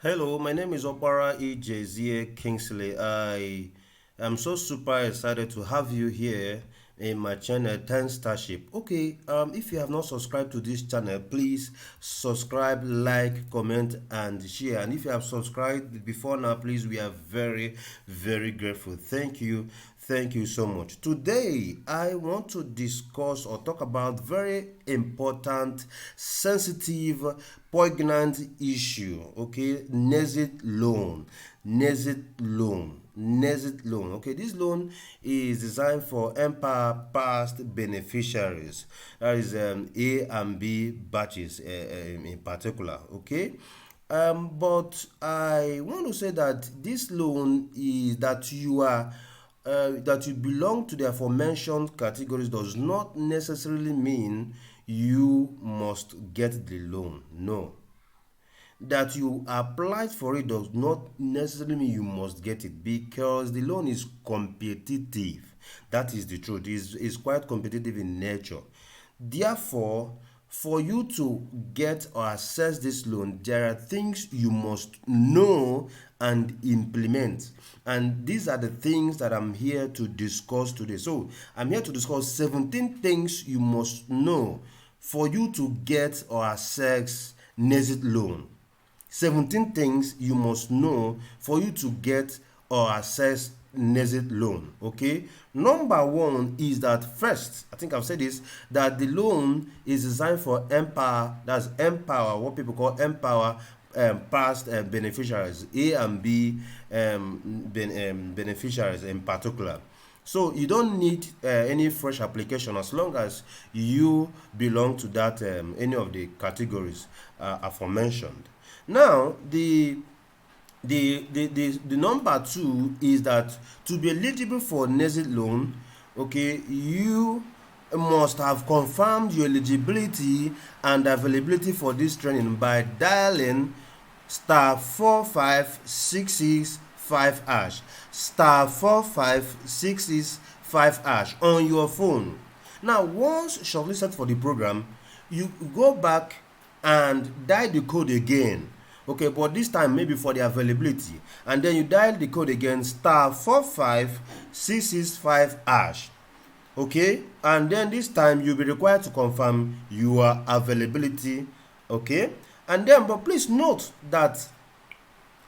Hello, my name is Opara Ejezie Kingsley. I am so super excited to have you here in my channel 10 Starship. Okay, if you have not subscribed to this channel, please subscribe, like, comment, and share. And if you have subscribed before now, please, we are very, very grateful. Thank you. Thank you so much. Today, I want to discuss or talk about very important, sensitive, poignant issue. Okay, Nexit loan. Nexit loan. Nexit loan. Okay, this loan is designed for Empower past beneficiaries. That is A and B batches in particular. Okay. But I want to say that this loan is that you belong to the aforementioned categories does not necessarily mean you must get the loan. No. That you applied for it does not necessarily mean you must get it, because the loan is competitive. That is the truth. It's quite competitive in nature. Therefore, for you to get or access this loan, there are things you must know and implement. And these are the things that I'm here to discuss today. So I'm here to discuss 17 things you must know for you to get or access Nexit loan. 17 things you must know for you to get or access Nexit loan. Okay, number one is that first, I think I've said this, that the loan is designed for Empower, that's Empower, what people call Empower past beneficiaries, A and B beneficiaries in particular. So you don't need any fresh application as long as you belong to that any of the categories aforementioned. Now, the number two is that to be eligible for Nexit loan, okay, you must have confirmed your eligibility and availability for this training by dialing star 45665 hash, star 45665 hash on your phone. Now, once shortlisted for the program, you go back and dial the code again. Okay, but this time maybe for the availability, and then you dial the code again, star 45665 hash. Okay, and then this time you'll be required to confirm your availability. Okay, and then, but please note that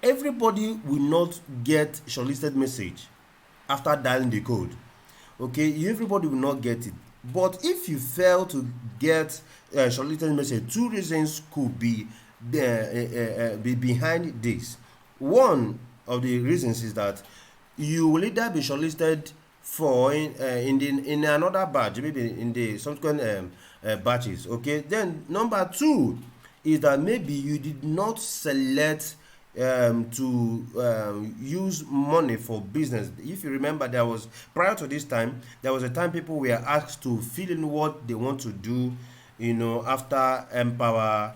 everybody will not get shortlisted message after dialing the code. Okay, everybody will not get it. But if you fail to get shortlisted message, two reasons could be be behind this. One of the reasons is that you will either be shortlisted for in another batch, maybe in the subsequent batches. Okay, then number two is that maybe you did not select to use money for business. If you remember, there was, prior to this time, there was a time people were asked to fill in what they want to do, after Empower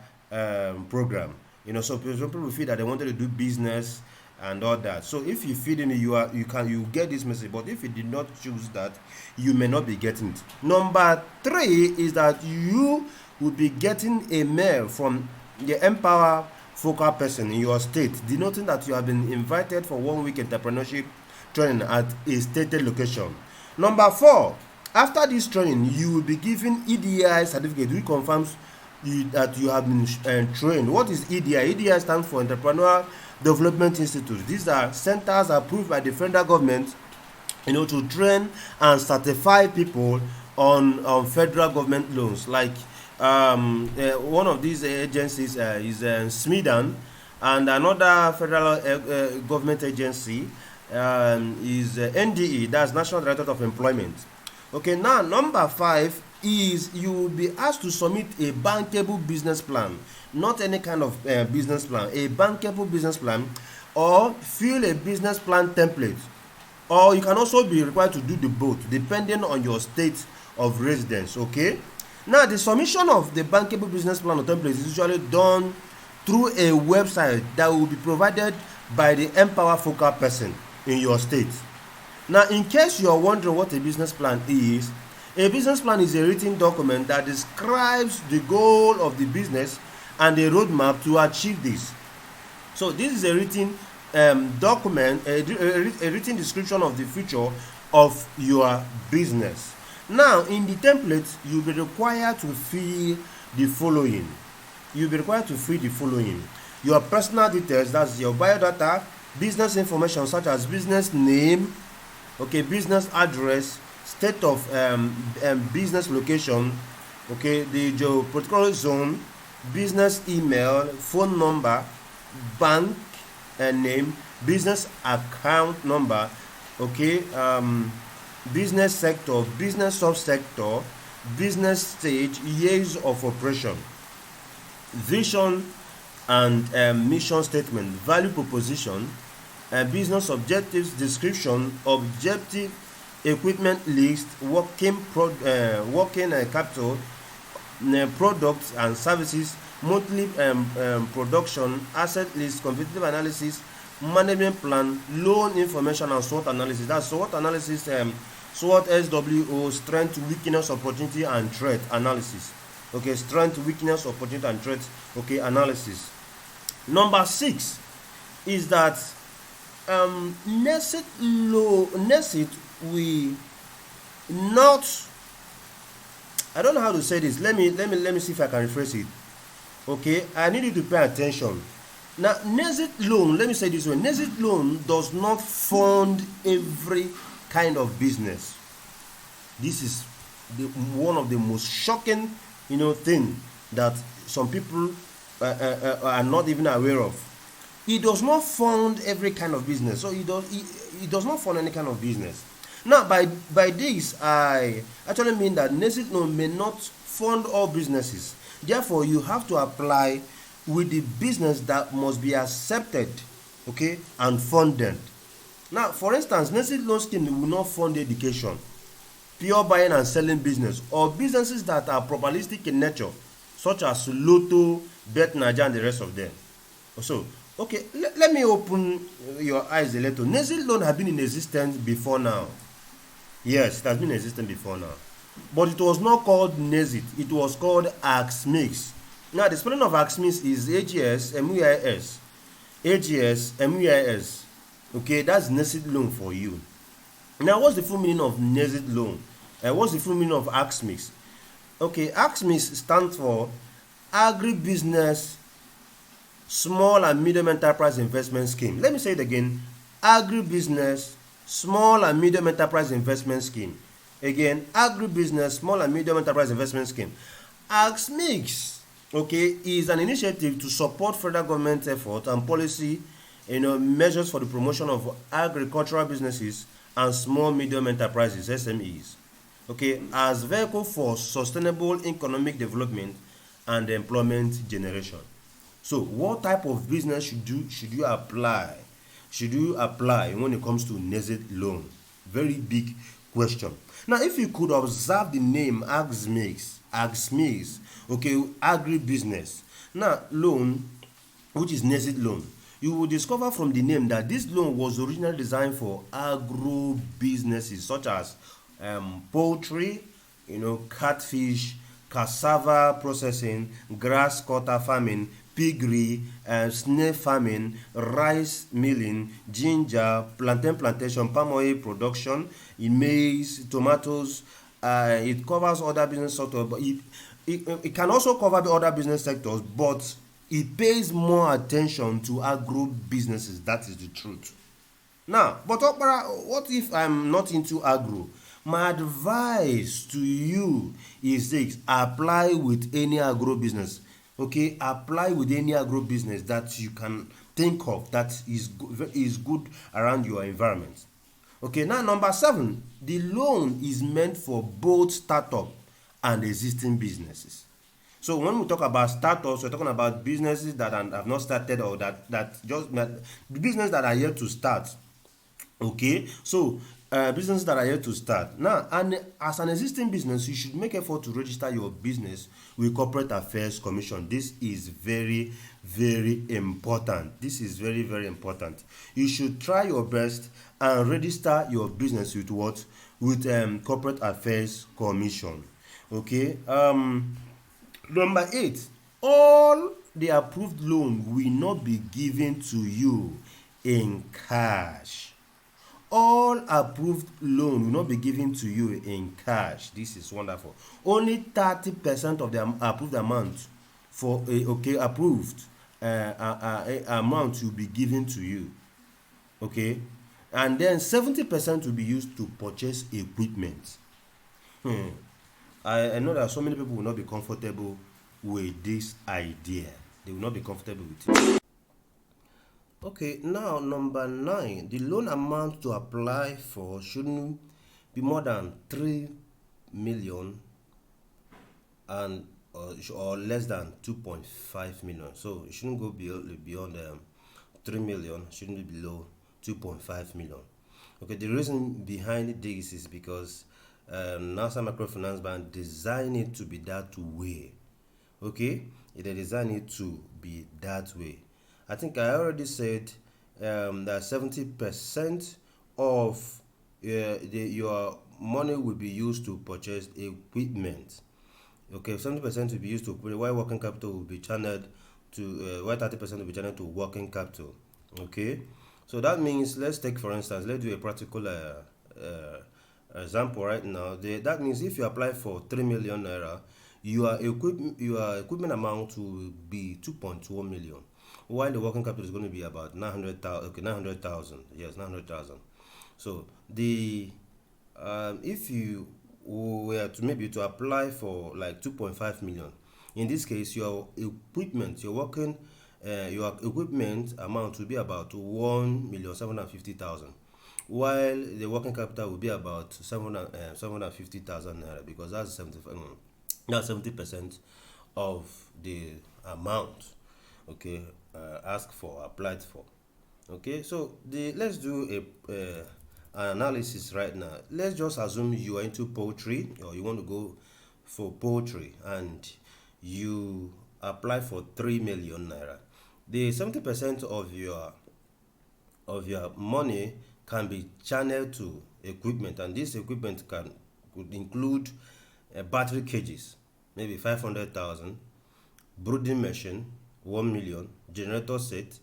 program. So people feel that they wanted to do business and all that. So if you feed in, you get this message. But if you did not choose that, you may not be getting it. Number three is that you will be getting a mail from the Empower focal person in your state denoting that you have been invited for 1 week entrepreneurship training at a stated location. Number four, after this training, you will be given EDI certificate which confirms that you have been trained. What is EDI? EDI stands for Entrepreneurial Development Institute. These are centers approved by the federal government, to train and certify people on federal government loans. Like one of these agencies is SMIDAN, and another federal government agency is NDE, that's National Directorate of Employment. Okay, now number five is you will be asked to submit a bankable business plan, not any kind of business plan, a bankable business plan, or fill a business plan template, or you can also be required to do the both depending on your state of residence. Okay, now the submission of the bankable business plan or template is usually done through a website that will be provided by the Empower focal person in your state. Now, in case you are wondering what a business plan is, a business plan is a written document that describes the goal of the business and a roadmap to achieve this. So this is a written document, a written description of the future of your business. Now, in the template, you'll be required to fill the following. You'll be required to fill the following: your personal details, that's your biodata, business information such as business name, okay, business address, state of business location, okay, the geographical zone, business email, phone number, bank name, business account number, okay, business sector, business subsector, business stage, years of operation, vision and mission statement, value proposition, business objectives, description, objective, equipment list, working capital, products and services, monthly production, asset list, competitive analysis, management plan, loan information, and SWOT analysis. That's SWOT analysis, SWOT SWO, strength, weakness, opportunity, and threat analysis. Okay, strength, weakness, opportunity, and threat, okay, analysis. Number 6 is that Nexit we not, I don't know how to say this. Let me see if I can rephrase it. Okay, I need you to pay attention. Now, Nexit loan, let me say this way: Nexit loan does not fund every kind of business. This is one of the most shocking, thing that some people are not even aware of. It does not fund every kind of business. So it does not fund any kind of business. Now, by this, I actually mean that Nexit loan may not fund all businesses. Therefore, you have to apply with the business that must be accepted, okay, and funded. Now, for instance, Nexit loan scheme will not fund education, pure buying and selling business, or businesses that are probabilistic in nature, such as Lotto, Bet Naija, and the rest of them. So, okay, let me open your eyes a little. Nexit loan has been in existence before now. Yes, it has been in existence before now. But it was not called Nexit. It was called AMKE. Now, the spelling of AMKE is AGS MUIS. Okay, that's Nexit loan for you. Now, what's the full meaning of Nexit loan? What's the full meaning of AMKE? Okay, AMKE stands for Agribusiness Small and Medium Enterprise Investment Scheme. Let me say it again: Agribusiness Small and Medium Enterprise Investment Scheme. Again, Agribusiness Small and Medium Enterprise Investment Scheme. AMKE, okay, is an initiative to support federal government effort and policy, measures for the promotion of agricultural businesses and small medium enterprises, SMEs, okay, as vehicle for sustainable economic development and employment generation. So, what type of business should you apply? Should you apply when it comes to Nexit loan? Very big question. Now, if you could observe the name AMKE, okay, agribusiness. Now, loan, which is Nexit loan, you will discover from the name that this loan was originally designed for agro businesses such as poultry, catfish, cassava processing, grass cutter farming, piggery, snail farming, rice milling, ginger, plantain plantation, palm oil production, maize, tomatoes. It covers other business sectors, but it can also cover the other business sectors, but it pays more attention to agro businesses. That is the truth. Now, but what if I'm not into agro? My advice to you is this: apply with any agro business. Okay, apply with any agro business that you can think of that is good around your environment. Okay, now number 7, the loan is meant for both startup and existing businesses. So when we talk about startups, we're talking about businesses that have not started, or the business that are yet to start. Okay, so businesses that are yet to start. Now, and as an existing business, you should make effort to register your business with Corporate Affairs Commission. This is very, very important. This is very, very important. You should try your best and register your business with what? With Corporate Affairs Commission. Okay. Number 8 all the approved loan will not be given to you in cash. All approved loan will not be given to you in cash. This is wonderful. Only 30% of the approved amount for a approved amount will be given to you. Okay, and then 70% will be used to purchase equipment. I know that so many people will not be comfortable with this idea. They will not be comfortable with it. Okay, now number 9, the loan amount to apply for shouldn't be more than 3 million and or less than 2.5 million. So it shouldn't go beyond 3 million, shouldn't be below 2.5 million. Okay, the reason behind this is because NASA Microfinance Bank designed it to be that way. Okay, they designed it to be that way. I think I already said that 70% of your money will be used to purchase equipment. Okay, 70% will be used to, while working capital will be channeled to, while 30% will be channeled to working capital. Okay, so that means, let's take for instance, let's do a practical example right now. That means if you apply for 3 million naira, your equipment amount will be 2.1 million, while the working capital is going to be about 900,000. Okay, 900,000. Yes, 900,000. So the if you were to maybe to apply for like 2.5 million, in this case your equipment, your equipment amount will be about 1,750,000, while the working capital will be about 750,000 naira, because that's 70% of the amount, okay, asked for, applied for. Okay, so let's do an analysis right now. Let's just assume you are into poultry, or you want to go for poultry, and you apply for 3 million naira. The 70% of your money can be channeled to equipment, and this equipment could include battery cages, maybe 500,000, brooding machine 1 million, generator set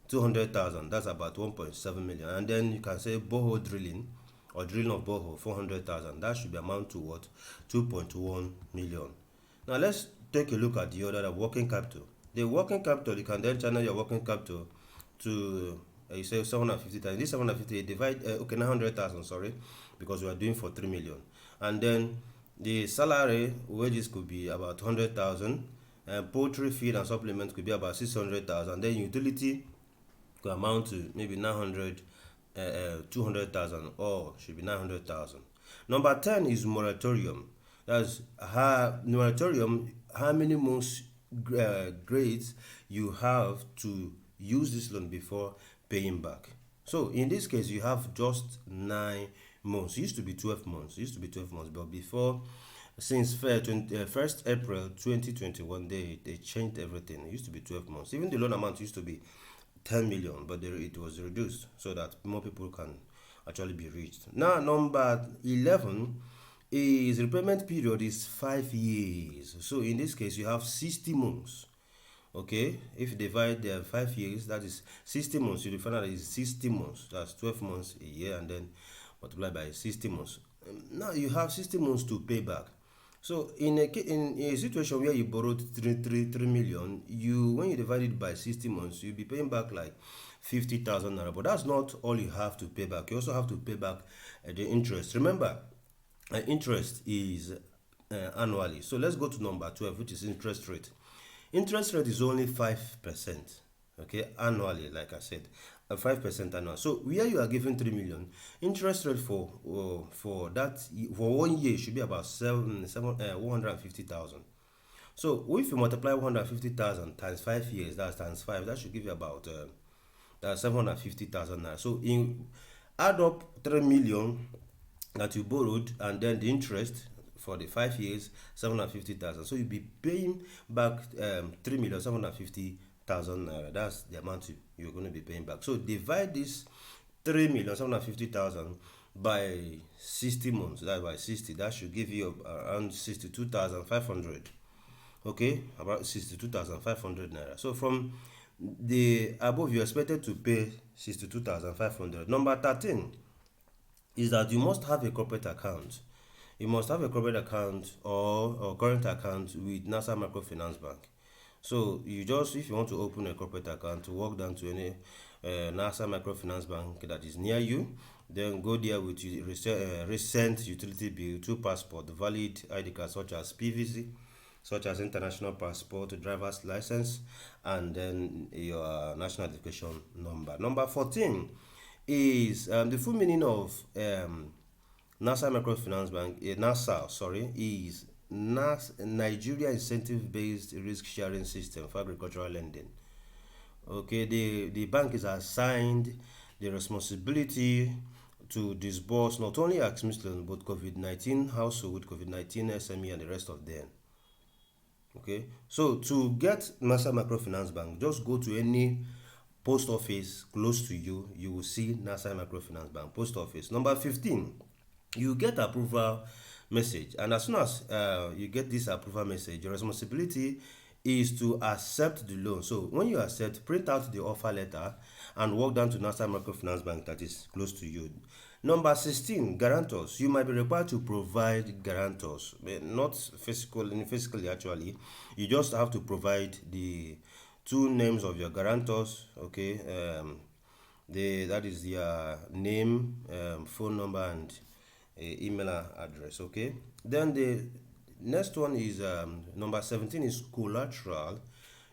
200,000, that's about 1.7 million, and then you can say borehole drilling or drilling of borehole 400,000. That should be amount to what? 2.1 million. Now let's take a look at the other working capital. The working capital, you can then channel your working capital to you say 750,000. This 750 divide 900,000, sorry, because we are doing for 3 million, and then the salary wages could be about 100,000, poultry feed and supplements could be about 600,000, then utility could amount to maybe 200,000, or should be 900,000. Number 10 is moratorium. That's moratorium, how many months grades you have to use this loan before paying back. So in this case, you have just 9 months. It used to be 12 months. But before, since 1st April 2021, they changed everything. It used to be 12 months. Even the loan amount used to be 10 million, but it was reduced so that more people can actually be reached. Now, number 11 is repayment period is 5 years. So in this case, you have 60 months. Okay, if you divide the 5 years, that is 60 months. You find out that is 60 months. That's 12 months a year, and then multiply by 60 months. Now you have 60 months to pay back. So in a situation where you borrowed 3 million, when you divide it by 60 months, you'll be paying back like 50,000 naira. But that's not all you have to pay back. You also have to pay back the interest. Remember, interest is annually. So let's go to number 12, which is interest rate. Interest rate is only 5%, okay, annually, like I said, 5% annual. So where you are given 3 million, interest rate for 1 year should be about 150,000. So if you multiply 150,000 times 5 years, that's times 5, that should give you about 750,000 naira. So add up 3 million that you borrowed, and then the interest for the 5 years, 750,000. So you'll be paying back 3,750,000 naira. That's the amount you're going to be paying back. So divide this 3,750,000 by 60 months. That by 60, that should give you around 62,500. Okay, about 62,500 naira. So from the above, you're expected to pay 62,500. Number 13 is that you must have a corporate account. You must have a corporate account or current account with NASA Microfinance Bank. So you just, if you want to open a corporate account, to walk down to any NASA Microfinance Bank that is near you, then go there with recent utility bill, 2 passport, valid ID cards such as PVC, such as international passport, driver's license, and then your national identification number. Number 14 is the full meaning of NASA Microfinance Bank, NASA, sorry, is Nigeria Incentive-Based Risk Sharing System for Agricultural Lending. Okay, the bank is assigned the responsibility to disburse not only AXMIS loan but COVID-19 household, COVID-19 SME, and the rest of them. Okay, so to get NASA Microfinance Bank, just go to any post office close to you. You will see NASA Microfinance Bank post office. Number 15, you get approval message, and as soon as you get this approval message, your responsibility is to accept the loan. So when you accept, print out the offer letter and walk down to NASA Microfinance Bank that is close to you. Number 16, guarantors. You might be required to provide guarantors, not physically actually. You just have to provide the 2 names of your guarantors. Okay, that is their name, phone number, and email address. Okay, then the next one is number 17 is collateral.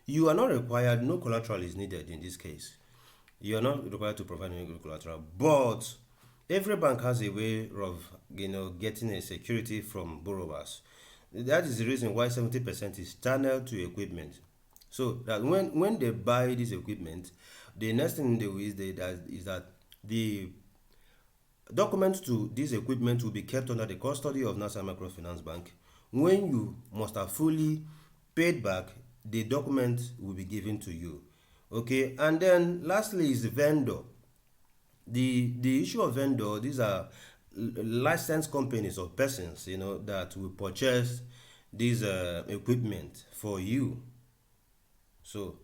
You are not required, no collateral is needed in this case. You are not required to provide any collateral, but every bank has a way of getting a security from borrowers. That is the reason why 70% is channeled to equipment. So that when they buy this equipment, the next thing they will is that the documents to this equipment will be kept under the custody of NASA Microfinance Bank. When you must have fully paid back, the document will be given to you. Okay, and then lastly is the vendor. The issue of vendor, these are licensed companies or persons that will purchase this equipment for you. So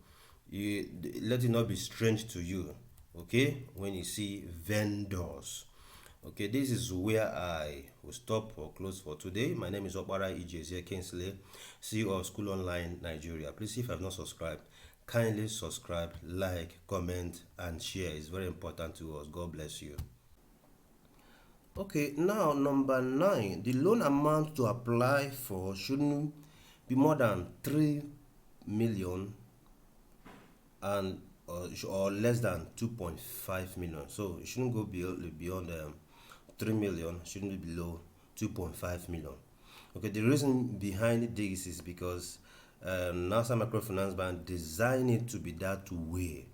let it not be strange to you, okay, when you see vendors. Okay, this is where I will stop or close for today. My name is Okpara Ijezie Kingsley, CEO of School Online Nigeria. Please, if you have not subscribed, kindly subscribe, like, comment, and share. It's very important to us. God bless you. Okay, now number 9, the loan amount to apply for shouldn't be more than 3 million and or less than 2.5 million. So it shouldn't go beyond 3 million, shouldn't be below 2.5 million. Okay, the reason behind this is because NASA Microfinance Bank designed it to be that way.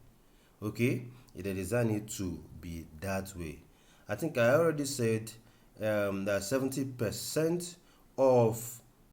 Okay, they designed it to be that way. I think I already said that 70% of